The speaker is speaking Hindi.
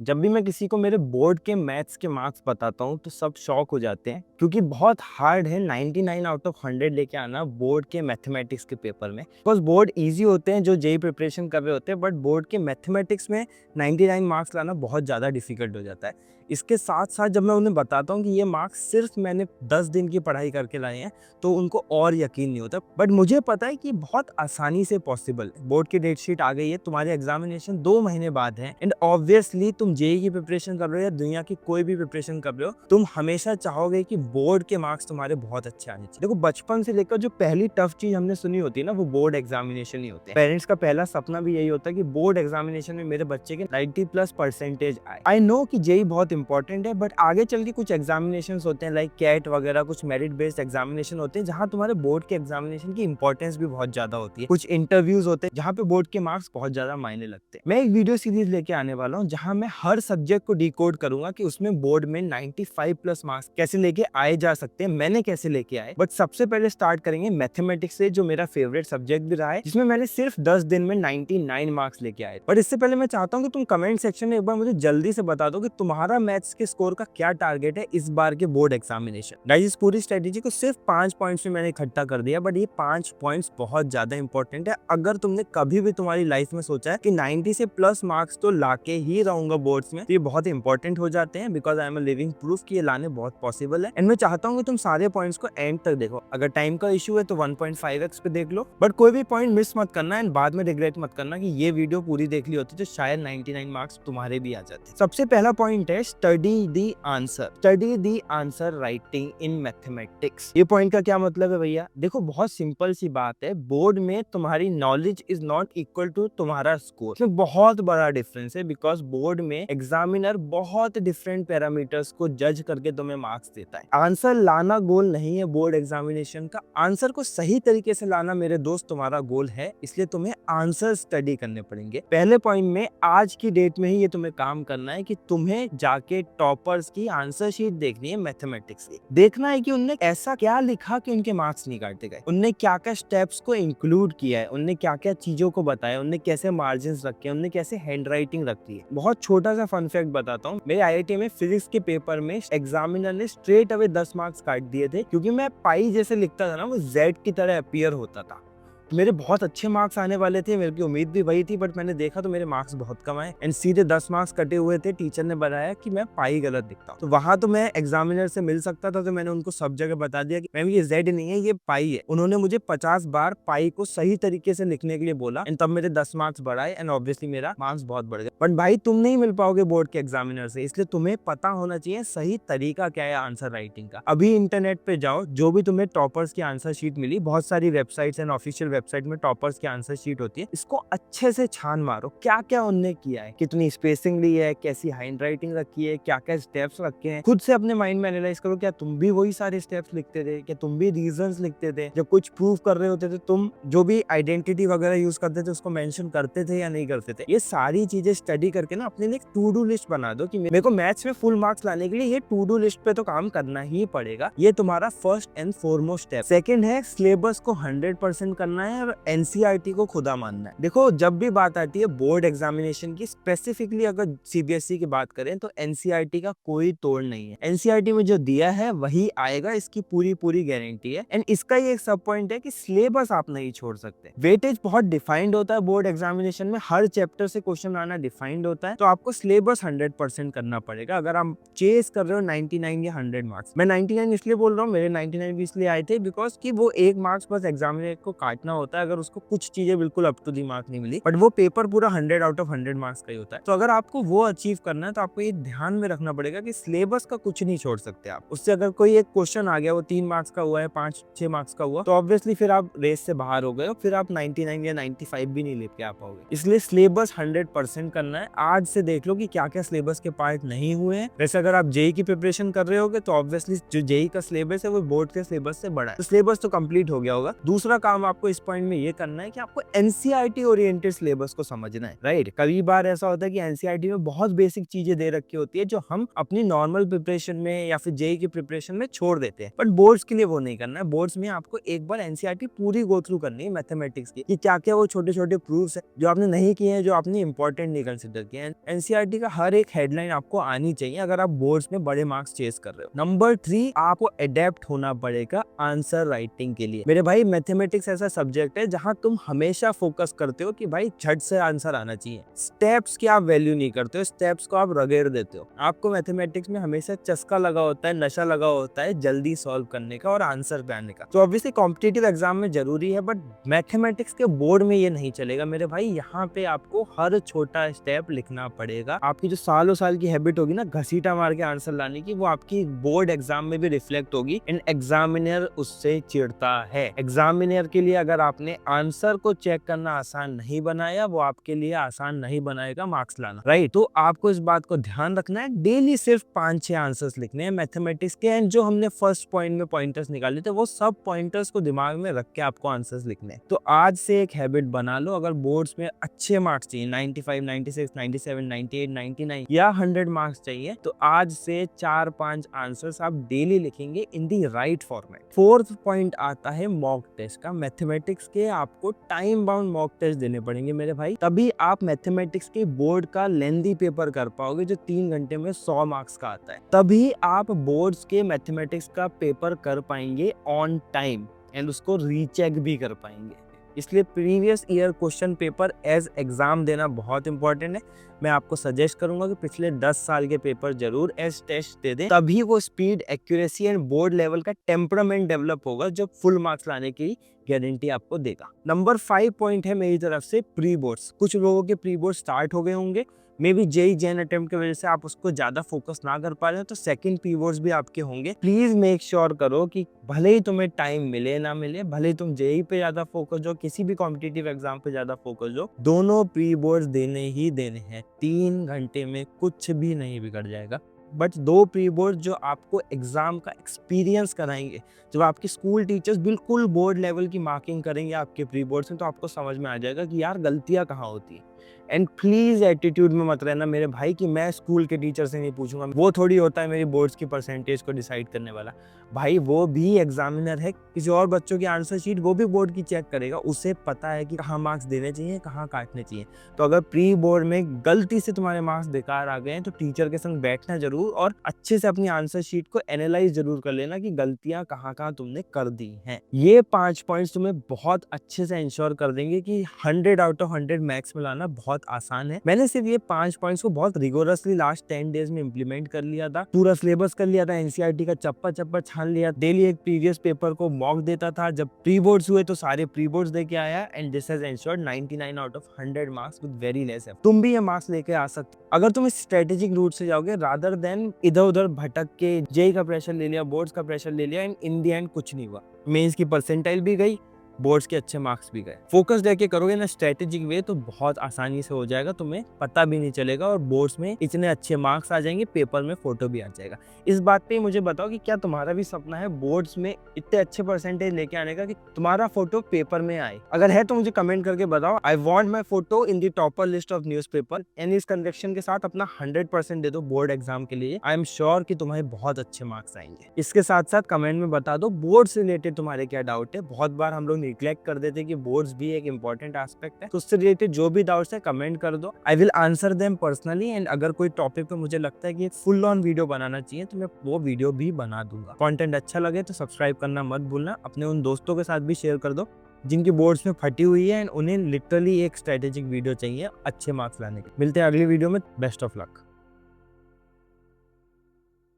जब भी मैं किसी को मेरे बोर्ड के मैथ्स के मार्क्स बताता हूँ तो सब शॉक हो जाते हैं क्योंकि बहुत हार्ड है 99 आउट ऑफ 100 लेके आना बोर्ड के मैथमेटिक्स के पेपर में। बिकॉज बोर्ड इजी होते हैं जो जेई प्रिपरेशन कर रहे होते हैं, बट बोर्ड के मैथमेटिक्स में 99 मार्क्स लाना बहुत ज़्यादा डिफिकल्ट हो जाता है। इसके साथ साथ जब मैं उन्हें बताता हूँ कि ये मार्क्स सिर्फ मैंने 10 दिन की पढ़ाई करके लाए हैं तो उनको और यकीन नहीं होता। बट मुझे पता है कि बहुत आसानी से पॉसिबल है। बोर्ड की डेट शीट आ गई है, तुम्हारे एग्जामिनेशन 2 महीने बाद है एंड ऑब्वियसली तुम जेई की प्रिपरेशन कर रहे हो या दुनिया की कोई भी प्रिपरेशन कर रहे हो, तुम हमेशा चाहोगे कि बोर्ड के मार्क्स तुम्हारे बहुत अच्छे आने चाहिए। देखो, बचपन से लेकर जो पहली टफ चीज हमने सुनी होती है ना, वो बोर्ड एग्जामिनेशन ही होते हैं। पेरेंट्स का पहला सपना भी यही होता है कि बोर्ड एग्जामिनेशन में मेरे बच्चे के 90+ % आए। आई नो कि जेई बहुत इंपॉर्टेंट है, बट आगे चल के कुछ एग्जामिनेशन होते हैं लाइक कैट वगैरह, कुछ मेरिट बेस्ड एग्जामिनेशन होते हैं जहां तुम्हारे बोर्ड के एग्जामिनेशन की इंपॉर्टेंस भी बहुत ज्यादा होती है। कुछ इंटरव्यूज होते हैं जहां पे बोर्ड के मार्क्स बहुत ज्यादा मायने लगते हैं। मैं एक वीडियो सीरीज लेके आने वाला हूं जहां मैं हर सब्जेक्ट को डिकोड करूंगा कि उसमें बोर्ड में 95+ मार्क्स कैसे लेके आए जा सकते हैं, मैंने कैसे लेके आए। बट सबसे पहले स्टार्ट करेंगे मैथमेटिक्स से, जो मेरा फेवरेट सब्जेक्ट भी रहा है, जिसमें मैंने सिर्फ 10 दिन में 99 मार्क्स लेके आए। बट इससे पहले मैं चाहता हूं कि तुम कमेंट सेक्शन में एक बार मुझे जल्दी से बता दो कि तुम्हारा मैथ्स के स्कोर का क्या टारगेट है इस बार के बोर्ड एग्जामिनेशन। गाइस, इस पूरी स्ट्रेटेजी को सिर्फ 5 पॉइंट्स में मैंने इकट्ठा कर दिया, बट ये 5 पॉइंट्स बहुत ज्यादा इंपॉर्टेंट है। अगर तुमने कभी भी तुम्हारी लाइफ में सोचा है कि 90 से प्लस मार्क्स तो लाके ही रहूंगा बोर्ड्स में, तो ये बहुत इंपॉर्टेंट हो जाते हैं। Because I am a living proof कि ये लाने बहुत पॉसिबल है। एंड मैं चाहता हूँ कि तुम सारे पॉइंट्स को एंड तक देखो। अगर टाइम का इशू है तो 1.5x पे देख लो, बट कोई भी पॉइंट मिस मत करना एंड बाद में रिग्रेट मत करना कि ये वीडियो पूरी देख ली होती तो शायद 99 मार्क्स तुम्हारे भी आ जाते। सबसे पहला पॉइंट है study the answer. Study the answer writing in mathematics. ये पॉइंट का क्या मतलब है भैया? देखो, बहुत सिंपल सी बात है। बोर्ड में तुम्हारी knowledge is not equal to तुम्हारा स्कोर। इसमें बहुत बड़ा डिफरेंस है बिकॉज बोर्ड में एग्जामिनर बहुत डिफरेंट पैरामीटर्स को जज करके तुम्हें मार्क्स देता है। आंसर लाना गोल नहीं है बोर्ड एग्जामिनेशन का। आंसर को सही तरीके से लाना मेरे दोस्त तुम्हारा गोल है, इसलिए तुम्हें आंसर स्टडी करने पड़ेंगे। पहले पॉइंट में आज की डेट में ही ये तुम्हें काम करना है कि तुम्हें जाके टॉपर्स की आंसर शीट देखनी है मैथमेटिक्स की। देखना है कि उनने ऐसा क्या लिखा कि उनके मार्क्स नहीं काटे गए, उनने क्या क्या स्टेप्स को इंक्लूड किया है, उनने क्या क्या चीजों को बताया, उनने कैसे मार्जिन रखे हैं, उनने कैसे हैंड राइटिंग रखी है। बहुत छोटा सा फन फैक्ट बताता हूँ। मेरे आईआईटी में फिजिक्स के पेपर में एग्जामिनर ने स्ट्रेट अवे 10 मार्क्स काट दिए थे क्योंकि मैं पाई जैसे लिखता था ना, वो जेड की तरह अपीयर होता था। मेरे बहुत अच्छे मार्क्स आने वाले थे, मेरी उम्मीद भी वही थी, बट मैंने देखा तो मेरे मार्क्स बहुत कम आए एंड सीधे 10 मार्क्स कटे हुए थे। टीचर ने बताया कि मैं पाई गलत दिखता हूँ। तो वहां तो मैं एग्जामिनर से मिल सकता था, तो मैंने उनको सब जगह बता दिया कि मैम ये जेड नहीं है, ये पाई है। उन्होंने मुझे 50 बार पाई को सही तरीके से लिखने के लिए बोला एंड तब मेरे 10 मार्क्स बढ़ाए एंड ऑब्वियसली मेरा मार्क्स बहुत बढ़ गया। बट भाई, तुम नहीं मिल पाओगे बोर्ड के एग्जामिनर से, इसलिए तुम्हें पता होना चाहिए सही तरीका क्या है आंसर राइटिंग का। अभी इंटरनेट पे जाओ, जो भी तुम्हें टॉपर्स की आंसर शीट मिली, बहुत सारी वेबसाइट्स एंड ऑफिशियल वेबसाइट में टॉपर्स की आंसर शीट होती है, इसको अच्छे से छान मारो। क्या क्या उनने किया है, कितनी स्पेसिंग ली है, कैसी हैंड राइटिंग रखी है, क्या क्या स्टेप्स रखे हैं। खुद से अपने माइंड में एनालाइज करो, क्या तुम भी वही सारे स्टेप्स लिखते थे, क्या तुम भी रीजंस लिखते थे, जब कुछ प्रूव कर रहे होते थे तुम जो भी आइडेंटिटी वगैरह यूज करते थे उसको मेंशन करते थे या नहीं करते थे। ये सारी चीजें स्टडी करके ना अपने लिए एक टू डू लिस्ट बना दो कि मेरे को मैथ्स में फुल मार्क्स लाने के लिए ये टू डू लिस्ट पे तो काम करना ही पड़ेगा। ये तुम्हारा first and foremost step. Second है सिलेबस को 100% करना है और एनसीईआरटी को खुदा मानना है। देखो, जब भी बात आती है बोर्ड एग्जामिनेशन की, स्पेसिफिकली अगर सीबीएसई की बात करें तो एनसीईआरटी का कोई तोड़ नहीं है। एनसीईआरटी में जो दिया है वही आएगा, इसकी पूरी पूरी गारंटी है। एंड इसका ये एक सब पॉइंट है कि सिलेबस आप नहीं छोड़ सकते। वेटेज बहुत डिफाइंड होता है बोर्ड एग्जामिनेशन में, हर चैप्टर से क्वेश्चन आना डिफाइंड होता है, तो आपको सिलेबस 100% करना पड़ेगा अगर आप चेस कर रहे हो 99 या 100 मार्क्स। मैं 99 इसलिए बोल रहा हूँ, मेरे 99 भी इसलिए आए थे बिकॉज कि वो 1 मार्क्स बस एग्जामिनर को काटना होता है अगर उसको कुछ चीजें बिल्कुल अप टू दी मार्क नहीं मिली, बट वो पेपर पूरा 100 आउट ऑफ 100 मार्क्स का ही होता है। तो अगर आपको वो अचीव करना है तो आपको ये ध्यान में रखना पड़ेगा कि सिलेबस का कुछ नहीं छोड़ सकते आप। उससे अगर कोई एक क्वेश्चन आ गया, वो 3 मार्क्स का हुआ है, 5-6 मार्क्स का हुआ, तो ऑब्वियसली फिर आप रेस से बाहर हो गए और फिर आप 99 या 95 भी नहीं लेके आ पाओगे। इसलिए सिलेबस 100% करना है। आज से देख लो कि क्या क्या सिलेबस के पार्ट नहीं हुए हैं। वैसे अगर आप जेई की प्रिपरेशन कर रहे होगे तो ऑब्वियसली जो जेई का सिलेबस है वो बोर्ड के सिलेबस से बड़ा है, तो सिलेबस तो कंप्लीट हो गया होगा। दूसरा काम आपको इस फर्स्ट पॉइंट में ये करना है कि आपको एनसीईआरटी ओरिएंटेड सिलेबस को समझना है, राइट। कई बार ऐसा होता है कि एनसीईआरटी में बहुत बेसिक चीजें दे रखी होती है जो हम अपनी नॉर्मल प्रिपरेशन में या फिर जेईई की प्रिपरेशन में छोड़ देते हैं, बट बोर्ड्स के लिए वो नहीं करना है। बोर्ड्स में आपको एक बार एनसीईआरटी पूरी गो थ्रू करनी है मैथमेटिक्स की, कि क्या क्या वो छोटे छोटे प्रूफ्स है जो आपने नहीं किए हैं, जो आपने इंपॉर्टेंट नहीं कंसिडर किए हैं। एनसीईआरटी का हर एक हेडलाइन आपको आनी चाहिए अगर आप बोर्ड्स में बड़े मार्क्स चेस कर रहे हो। नंबर 3, आपको अडेप्ट होना पड़ेगा आंसर राइटिंग के लिए। मेरे भाई मैथमेटिक्स ऐसा सब्जेक्ट है जहां तुम हमेशा फोकस करते हो कि भाई झट से आंसर आना चाहिए। स्टेप्स की आप वैल्यू नहीं करते हो, स्टेप्स को आप रगेड़ देते हो। आपको मैथमेटिक्स में हमेशा चस्का लगा होता है, नशा लगा होता है जल्दी सॉल्व करने का और आंसर पे आने का। तो ऑब्वियसली कॉम्पिटिटिव एग्जाम में जरूरी है, बट मैथमेटिक्स के बोर्ड में ये नहीं चलेगा मेरे भाई। यहाँ पे आपको हर छोटा स्टेप लिखना पड़ेगा। आपकी जो सालों साल की हैबिट होगी ना घसीटा मार के आंसर लाने की, वो आपकी बोर्ड एग्जाम में भी रिफ्लेक्ट होगी एंड एग्जामिनर उससे चिढ़ता है। एग्जामिनर के लिए अगर आपने आंसर को चेक करना आसान नहीं बनाया, वो आपके लिए आसान नहीं बनाएगा मार्क्स लाना, राइट। तो आपको इस बात को ध्यान रखना है, डेली सिर्फ 5-6 आंसर्स लिखने हैं मैथमेटिक्स के, एंड जो हमने फर्स्ट पॉइंट में पॉइंटर्स निकाले थे वो सब पॉइंटर्स को दिमाग में रख के आपको आंसर्स लिखने हैं। तो आज से एक हैबिट बना लो, अगर बोर्ड्स में अच्छे मार्क्स चाहिए 95, 96, 97, 98, 99 या 100 मार्क्स चाहिए, तो आज से 4-5 आंसर्स आप डेली लिखेंगे इन दी राइट फॉर्मेट। 4th पॉइंट आता है मॉक टेस्ट का। मैथमेटिक्स के आपको टाइम बाउंड मॉक टेस्ट देने पड़ेंगे मेरे भाई, तभी आप मैथमेटिक्स के बोर्ड का लेंथी पेपर कर पाओगे जो 3 घंटे में 100 मार्क्स का आता है। तभी आप बोर्ड्स के मैथमेटिक्स का पेपर कर पाएंगे ऑन टाइम एंड उसको रीचेक भी कर पाएंगे। इसलिए previous year question paper as exam देना बहुत इंपॉर्टेंट है। मैं आपको सजेस्ट करूंगा कि पिछले 10 साल के पेपर जरूर एज टेस्ट दे दें, तभी वो speed, accuracy and board level का टेम्परामेंट डेवलप होगा जो फुल मार्क्स लाने की गारंटी आपको देगा। नंबर 5 पॉइंट है मेरी तरफ से प्री बोर्ड्स। कुछ लोगों के प्री बोर्ड स्टार्ट हो गए होंगे, मे बी जेईई जेन अटेम्प्ट की वजह से आप उसको ज्यादा फोकस ना कर पा रहे हो, तो सेकंड प्री बोर्ड्स भी आपके होंगे। प्लीज मेक श्योर करो कि भले ही तुम्हें टाइम मिले ना मिले, भले ही तुम जेईई पे ज्यादा फोकस हो, किसी भी कॉम्पिटिटिव एग्जाम पे ज्यादा फोकस हो, दोनों प्री बोर्ड्स देने ही देने हैं। 3 घंटे में कुछ भी नहीं बिगड़ जाएगा, बट 2 प्री बोर्ड जो आपको एग्जाम का एक्सपीरियंस कराएंगे। जब आपके स्कूल टीचर्स बिल्कुल बोर्ड लेवल की मार्किंग करेंगे आपके प्री बोर्ड्स में, तो आपको समझ में आ जाएगा कि यार गलतियां कहाँ होती है। एंड प्लीज एटीट्यूड में मत रहना मेरे भाई कि मैं स्कूल के टीचर से नहीं पूछूंगा, वो थोड़ी होता है मेरी बोर्ड्स की परसेंटेज को डिसाइड करने वाला। भाई वो भी एग्जामिनर है, किसी और बच्चों की आंसर शीट वो भी बोर्ड की चेक करेगा, उसे पता है कि कहाँ मार्क्स देने चाहिए, कहाँ काटने चाहिए। तो अगर प्री बोर्ड में गलती से तुम्हारे मार्क्स बेकार आ गए हैं, तो टीचर के संग बैठना जरूर और अच्छे से अपनी आंसर शीट को एनालाइज जरूर कर लेना कि गलतियां कहाँ कहाँ तुमने कर दी हैं। ये 5 पॉइंट्स तुम्हें बहुत अच्छे से इंश्योर कर देंगे कि 100 आउट ऑफ 100 मैथ्स में लाना बहुत आसान है। मैंने सिर्फ ये 5 पॉइंट्स को बहुत रिगोरसली लास्ट 10 डेज में इंप्लीमेंट कर लिया था, पूरा सिलेबस कर लिया था, एनसीईआरटी का चप्पा चप्पा छान लिया, डेली एक प्रीवियस पेपर को मॉक देता था। जब प्री बोर्ड्स हुए तो सारे प्री बोर्ड्स देके आया, and this has ensured 99 out of 100 marks with very less effort. तुम भी ये मार्क्स लेके आ सकते हो अगर तुम इस स्ट्रेटेजिक रूट से जाओगे, रादर देन इधर उधर भटक के जेईई का प्रेशर ले लिया, बोर्ड्स का प्रेशर ले लिया, एंड इन द एंड कुछ नहीं हुआ। मेंस की परसेंटाइल भी गई, बोर्ड्स के अच्छे मार्क्स भी गए। फोकस लेके करोगे ना स्ट्रेटेजिक वे, तो बहुत आसानी से हो जाएगा, तुम्हें पता भी नहीं चलेगा और बोर्ड्स में इतने अच्छे मार्क्स आ जाएंगे, पेपर में फोटो भी आ जाएगा। इस बात पे मुझे बताओ कि क्या तुम्हारा भी सपना है बोर्ड्स में इतने अच्छे परसेंटेज लेके आने का कि तुम्हारा फोटो पेपर में आए? अगर है तो मुझे कमेंट करके बताओ। I want my photo in the topper list of news paper, and इस कंडक्शन के साथ अपना 100% दे दो बोर्ड एग्जाम के लिए। आई एम श्योर कि तुम्हारे बहुत अच्छे मार्क्स आएंगे। इसके साथ साथ कमेंट में बता दो बोर्ड से रिलेटेड तुम्हारे क्या डाउट है। बहुत बार हम लोग निग्लेक्ट कर देते कि बोर्ड्स भी एक इंपॉर्टेंट एस्पेक्ट है, तो उससे रिलेटेड जो भी डाउट्स है कमेंट कर दो। I will answer them personally, and अगर कोई टॉपिक पे मुझे लगता है कि एक फुल ऑन वीडियो बनाना चाहिए, तो मैं वो वीडियो भी बना दूंगा। कंटेंट अच्छा लगे तो सब्सक्राइब करना मत भूलना। अपने उन दोस्तों के साथ भी शेयर कर दो जिनकी बोर्ड्स में फटी हुई है एंड उन्हें लिटरली एक स्ट्रेटेजिक वीडियो चाहिए अच्छे मार्क्स लाने के। मिलते हैं अगली वीडियो में। Best of luck.